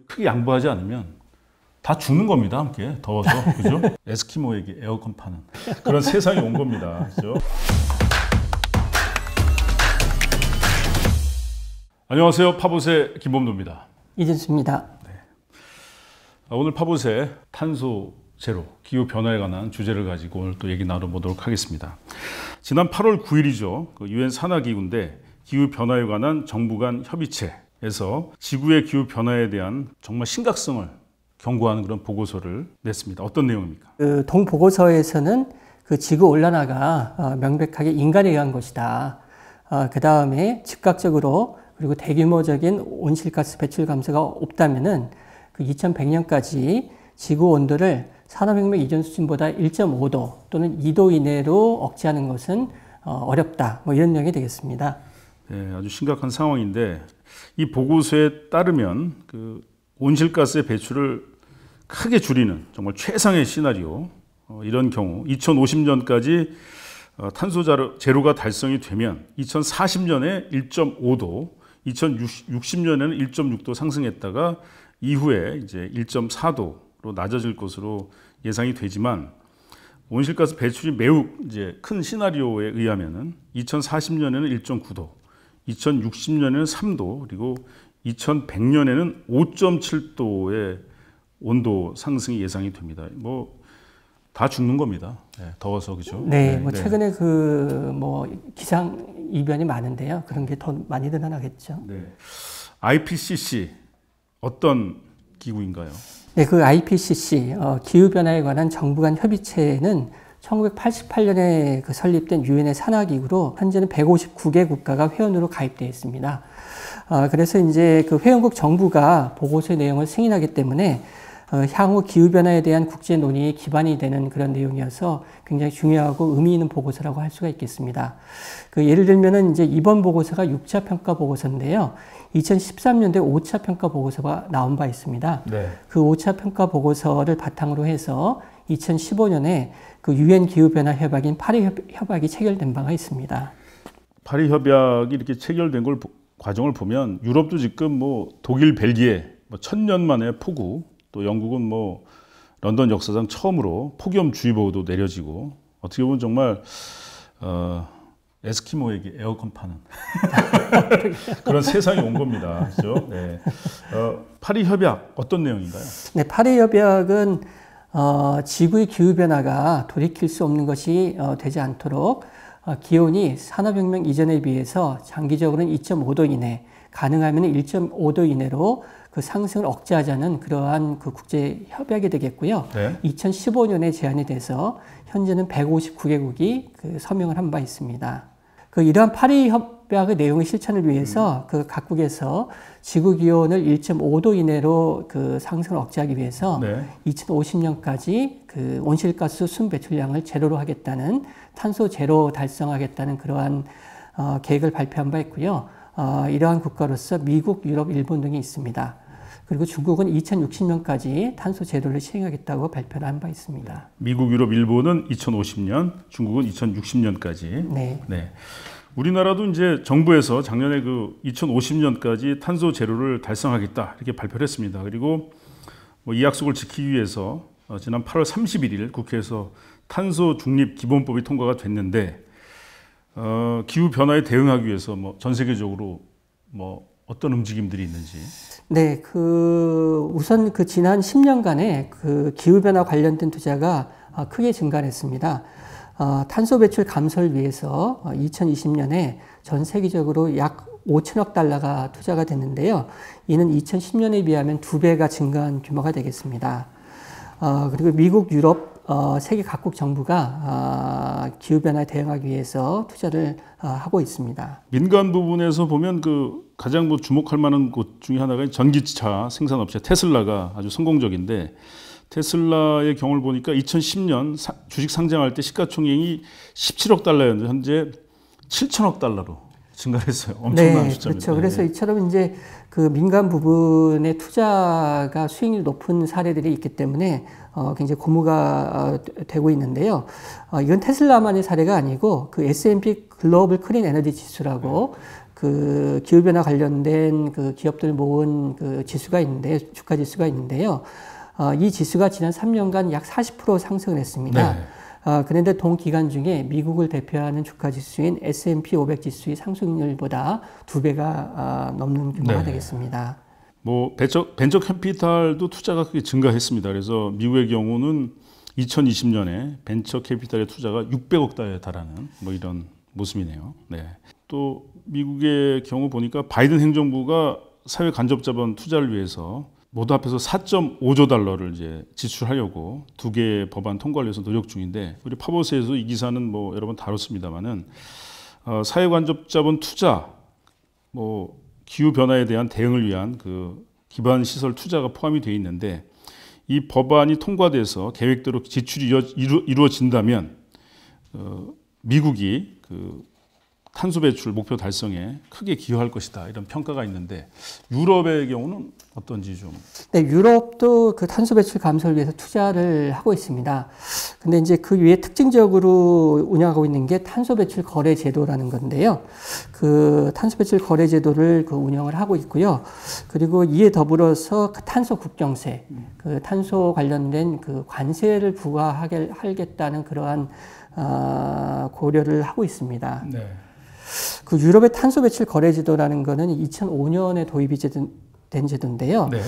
크게 양보하지 않으면 다 죽는 겁니다. 함께 더워서. 그죠? 에스키모에게 에어컨 파는 그런 세상이 온 겁니다. 그죠? 안녕하세요. 파봇의 김범도입니다. 이진수입니다. 네. 오늘 파봇의 탄소 제로, 기후 변화에 관한 주제를 가지고 오늘 또 얘기 나눠보도록 하겠습니다. 지난 8월 9일이죠. 유엔 산하기구인데 기후 변화에 관한 정부 간 협의체에서 지구의 기후 변화에 대한 정말 심각성을 경고하는 그런 보고서를 냈습니다. 어떤 내용입니까? 그 동보고서에서는 그 지구 온난화가 명백하게 인간에 의한 것이다. 그 다음에 즉각적으로 그리고 대규모적인 온실가스 배출 감소가 없다면은 그 2100년까지 지구 온도를 산업혁명 이전 수준보다 1.5도 또는 2도 이내로 억제하는 것은 어렵다. 뭐 이런 내용이 되겠습니다. 네, 아주 심각한 상황인데 이 보고서에 따르면 그 온실가스의 배출을 크게 줄이는 정말 최상의 시나리오, 이런 경우 2050년까지 탄소 제로가 달성이 되면 2040년에 1.5도, 2060년에는 1.6도 상승했다가 이후에 이제 1.4도로 낮아질 것으로 예상이 되지만 온실가스 배출이 매우 이제 큰 시나리오에 의하면은 2040년에는 1.9도, 2060년에는 3도, 그리고 2100년에는 5.7도의 온도 상승이 예상이 됩니다. 뭐 다 죽는 겁니다. 네, 더워서 그죠? 네, 뭐 최근에 뭐 기상 이변이 많은데요. 그런 게 더 많이 늘어나겠죠. 네. IPCC 어떤 기구인가요? 네, 그 IPCC 기후 변화에 관한 정부 간 협의체는 1988년에 그 설립된 유엔의 산하기구로 현재는 159개 국가가 회원으로 가입되어 있습니다. 그래서 이제 그 회원국 정부가 보고서의 내용을 승인하기 때문에 향후 기후변화에 대한 국제 논의의 기반이 되는 그런 내용이어서 굉장히 중요하고 의미 있는 보고서라고 할 수가 있겠습니다. 그 예를 들면은 이제 이번 보고서가 6차 평가 보고서인데요. 2013년도에 5차 평가 보고서가 나온 바 있습니다. 네. 그 5차 평가 보고서를 바탕으로 해서 2015년에 그 유엔 기후변화 협약인 파리 협약이 체결된 바가 있습니다. 파리 협약이 이렇게 체결된 과정을 보면 유럽도 지금 뭐 독일, 벨기에 1000년 만에 폭우, 또 영국은 뭐 런던 역사상 처음으로 폭염주의보도 내려지고 어떻게 보면 정말 에스키모에게 에어컨 파는 그런 세상이 온 겁니다. 그렇죠? 네. 파리 협약 어떤 내용인가요? 네, 파리 협약은 지구의 기후 변화가 돌이킬 수 없는 것이 되지 않도록 기온이 산업혁명 이전에 비해서 장기적으로는 2.5도 이내, 가능하면 1.5도 이내로 그 상승을 억제하자는 그러한 그 국제 협약이 되겠고요. 네. 2015년에 제안이 돼서 현재는 159개국이 그 서명을 한 바 있습니다. 그 이러한 파리 협약의 내용의 실천을 위해서 그 각국에서 지구 기온을 1.5도 이내로 그 상승을 억제하기 위해서 네. 2050년까지 그 온실가스 순 배출량을 제로로 하겠다는 탄소 제로 달성하겠다는 그러한 계획을 발표한 바 있고요. 이러한 국가로서 미국, 유럽, 일본 등이 있습니다. 그리고 중국은 2060년까지 탄소 제로를 시행하겠다고 발표를 한 바 있습니다. 미국, 유럽, 일본은 2050년, 중국은 2060년까지. 네. 네. 우리나라도 이제 정부에서 작년에 그 2050년까지 탄소 제로를 달성하겠다 이렇게 발표를 했습니다. 그리고 뭐 이 약속을 지키기 위해서 지난 8월 31일 국회에서 탄소 중립 기본법이 통과가 됐는데 기후 변화에 대응하기 위해서 뭐 전 세계적으로 뭐 어떤 움직임들이 있는지. 네, 우선 지난 10년간의 그 기후 변화 관련된 투자가 크게 증가했습니다. 탄소 배출 감소를 위해서 2020년에 전 세계적으로 약 5천억 달러가 투자가 됐는데요. 이는 2010년에 비하면 2배가 증가한 규모가 되겠습니다. 그리고 미국, 유럽, 세계 각국 정부가 기후변화에 대응하기 위해서 투자를 하고 있습니다. 민간 부분에서 보면 가장 주목할 만한 곳 중에 하나가 전기차 생산업체 테슬라가 아주 성공적인데 테슬라의 경우를 보니까 2010년 주식 상장할 때 시가총액이 17억 달러였는데 현재 7천억 달러로 증가했어요. 엄청난 숫자입니다. 그렇죠. 그래서 이처럼 이제 그 민간 부분의 투자가 수익률이 높은 사례들이 있기 때문에 굉장히 고무가 되고 있는데요. 이건 테슬라만의 사례가 아니고 그 S&P 글로벌 클린 에너지 지수라고 그 기후변화 관련된 그 기업들 모은 그 지수가 있는데, 주가 지수가 있는데요. 이 지수가 지난 3년간 약 40% 상승을 했습니다. 네. 그런데 동기간 중에 미국을 대표하는 주가 지수인 S&P 500 지수의 상승률보다 2배가 넘는 규모가 네. 되겠습니다. 뭐 벤처 캐피탈도 투자가 크게 증가했습니다. 그래서 미국의 경우는 2020년에 벤처 캐피탈의 투자가 600억 달러에 달하는 뭐 이런 모습이네요. 네. 또 미국의 경우 보니까 바이든 행정부가 사회 간접 자본 투자를 위해서 모두 합해서 4.5조 달러를 이제 지출하려고 2개의 법안 통과를 위해서 노력 중인데, 우리 파버스에서 이 기사는 뭐 여러 번 다뤘습니다만은 사회 간접 자본 투자, 뭐 기후 변화에 대한 대응을 위한 그 기반 시설 투자가 포함이 되어 있는데, 이 법안이 통과돼서 계획대로 지출이 이루어진다면 미국이 그 탄소 배출 목표 달성에 크게 기여할 것이다, 이런 평가가 있는데, 유럽의 경우는 어떤지 좀. 네, 유럽도 그 탄소 배출 감소를 위해서 투자를 하고 있습니다. 근데 이제 그 위에 특징적으로 운영하고 있는 게 탄소 배출 거래 제도라는 건데요. 그 탄소 배출 거래 제도를 그 운영을 하고 있고요. 그리고 이에 더불어서 그 탄소 국경세, 그 탄소 관련된 그 관세를 부과하겠다는 그러한 고려를 하고 있습니다. 네. 그 유럽의 탄소 배출 거래 제도라는 거는 2005년에 도입이 된 제도인데요. 네.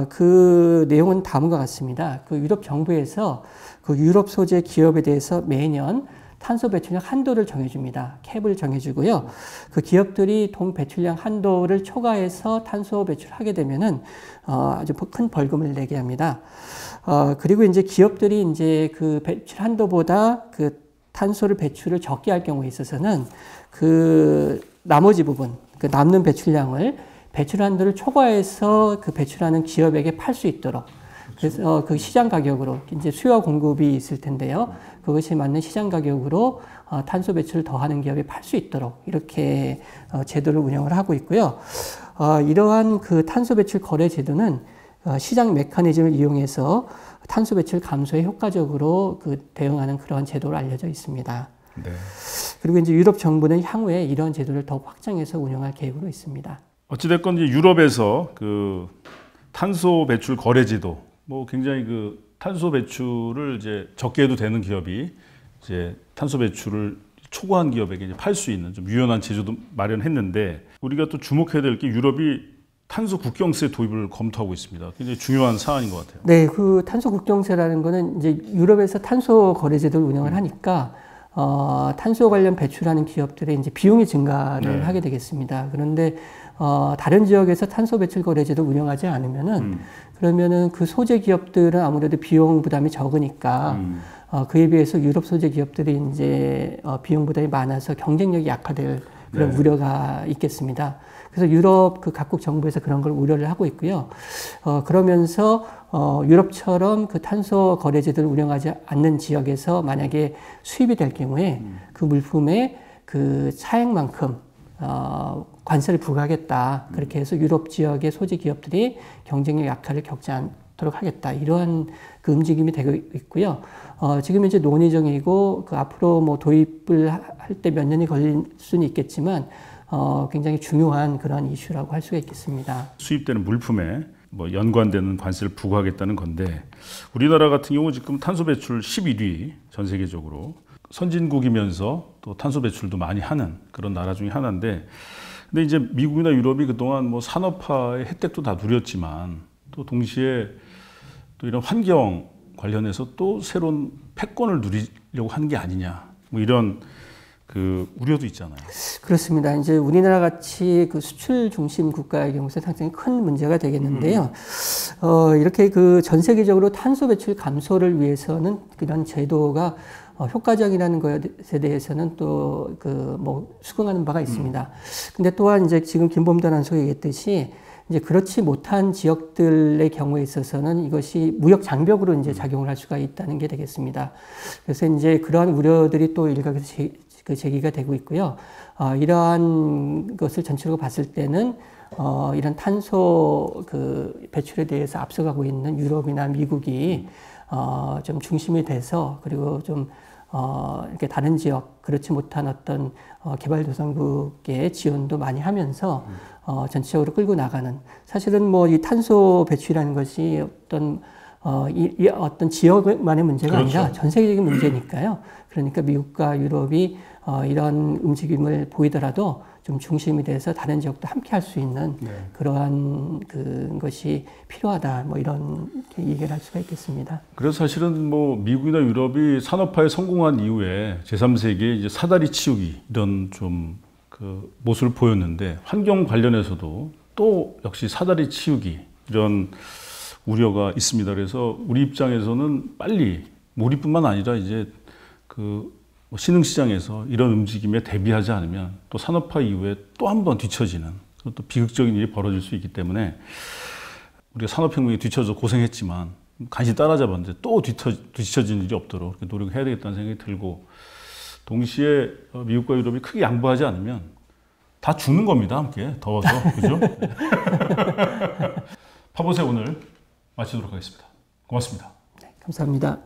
그 내용은 다음과 같습니다. 그 유럽 정부에서 그 유럽 소재 기업에 대해서 매년 탄소 배출량 한도를 정해줍니다. 캡을 정해주고요. 그 기업들이 동 배출량 한도를 초과해서 탄소 배출하게 되면은 아주 큰 벌금을 내게 합니다. 그리고 이제 기업들이 이제 그 배출 한도보다 그 탄소를 배출을 적게 할 경우에 있어서는 그 나머지 부분, 그 남는 배출량을 배출 한도를 초과해서 그 배출하는 기업에게 팔 수 있도록, 그래서 그 시장 가격으로, 이제 수요와 공급이 있을 텐데요. 그것이 맞는 시장 가격으로 탄소 배출을 더하는 기업에 팔 수 있도록 이렇게 제도를 운영을 하고 있고요. 이러한 그 탄소 배출 거래 제도는 시장 메커니즘을 이용해서 탄소 배출 감소에 효과적으로 그 대응하는 그러한 제도로 알려져 있습니다. 네. 그리고 이제 유럽 정부는 향후에 이런 제도를 더 확장해서 운영할 계획으로 있습니다. 어찌됐건 이제 유럽에서 그 탄소 배출 거래 제도, 뭐 굉장히 그 탄소 배출을 이제 적게 해도 되는 기업이 이제 탄소 배출을 초과한 기업에게 이제 팔 수 있는 좀 유연한 제도도 마련했는데, 우리가 또 주목해야 될 게 유럽이 탄소 국경세 도입을 검토하고 있습니다. 굉장히 중요한 사안인 것 같아요. 네, 그 탄소 국경세라는 거는 이제 유럽에서 탄소 거래 제도를 운영을 하니까 탄소 관련 배출하는 기업들의 이제 비용이 증가를 하게 되겠습니다. 그런데 다른 지역에서 탄소 배출 거래 제도 운영하지 않으면은 그러면은 그 소재 기업들은 아무래도 비용 부담이 적으니까 그에 비해서 유럽 소재 기업들이 이제 비용 부담이 많아서 경쟁력이 약화될 그런 우려가 있겠습니다. 그래서 유럽 그 각국 정부에서 그런 걸 우려를 하고 있고요. 그러면서 유럽처럼 그 탄소 거래 제도를 운영하지 않는 지역에서 만약에 수입이 될 경우에 그 물품의 그 차액만큼 관세를 부과하겠다. 그렇게 해서 유럽 지역의 소재 기업들이 경쟁력 약화를 겪지 않도록 하겠다. 이러한 그 움직임이 되고 있고요. 지금 이제 논의 중이고 그 앞으로 뭐 도입을 할 때 몇 년이 걸릴 수는 있겠지만 굉장히 중요한 그런 이슈라고 할 수가 있겠습니다. 수입되는 물품에 뭐 연관되는 관세를 부과하겠다는 건데, 우리나라 같은 경우 지금 탄소 배출 11위 전 세계적으로, 선진국이면서 또 탄소 배출도 많이 하는 그런 나라 중에 하나인데, 근데 이제 미국이나 유럽이 그동안 뭐 산업화의 혜택도 다 누렸지만 또 동시에 또 이런 환경 관련해서 또 새로운 패권을 누리려고 하는 게 아니냐, 뭐 이런 그 우려도 있잖아요. 그렇습니다. 이제 우리나라 같이 그 수출 중심 국가의 경우에 상당히 큰 문제가 되겠는데요. 이렇게 그 전 세계적으로 탄소 배출 감소를 위해서는 그런 제도가 효과적이라는 것에 대해서는 또 그 뭐 수긍하는 바가 있습니다. 근데 또한 이제 지금 김범단 안소가 얘기했듯이 이제 그렇지 못한 지역들의 경우에 있어서는 이것이 무역 장벽으로 이제 작용을 할 수가 있다는 게 되겠습니다. 그래서 이제 그러한 우려들이 또 일각에서 제기가 되고 있고요. 이러한 것을 전체적으로 봤을 때는 이런 탄소 그 배출에 대해서 앞서가고 있는 유럽이나 미국이 좀 중심이 돼서, 그리고 좀 이렇게 다른 지역 그렇지 못한 어떤 개발도상국의 지원도 많이 하면서 전체적으로 끌고 나가는, 사실은 뭐 이 탄소 배출이라는 것이 어떤 지역만의 문제가 그렇죠. 아니라 전 세계적인 문제니까요. 그러니까 미국과 유럽이 이런 움직임을 보이더라도 좀 중심이 돼서 다른 지역도 함께 할 수 있는 그러한 것이 필요하다. 뭐 이런 얘기를 할 수가 있겠습니다. 그래서 사실은 뭐 미국이나 유럽이 산업화에 성공한 이후에 제3세기의 이제 사다리 치우기 이런 좀 그 모습을 보였는데, 환경 관련해서도 또 역시 사다리 치우기 이런 우려가 있습니다. 그래서 우리 입장에서는 빨리, 우리뿐만 아니라 이제 그 신흥시장에서 이런 움직임에 대비하지 않으면 또 산업화 이후에 또 한 번 뒤처지는, 또 비극적인 일이 벌어질 수 있기 때문에 우리가 산업혁명에 뒤처져 고생했지만 간신히 따라잡았는데 또 뒤처지는 일이 없도록 노력해야 되겠다는 생각이 들고, 동시에 미국과 유럽이 크게 양보하지 않으면 다 죽는 겁니다. 함께 더워서. 그죠? 파보세 오늘 마치도록 하겠습니다. 고맙습니다. 네, 감사합니다.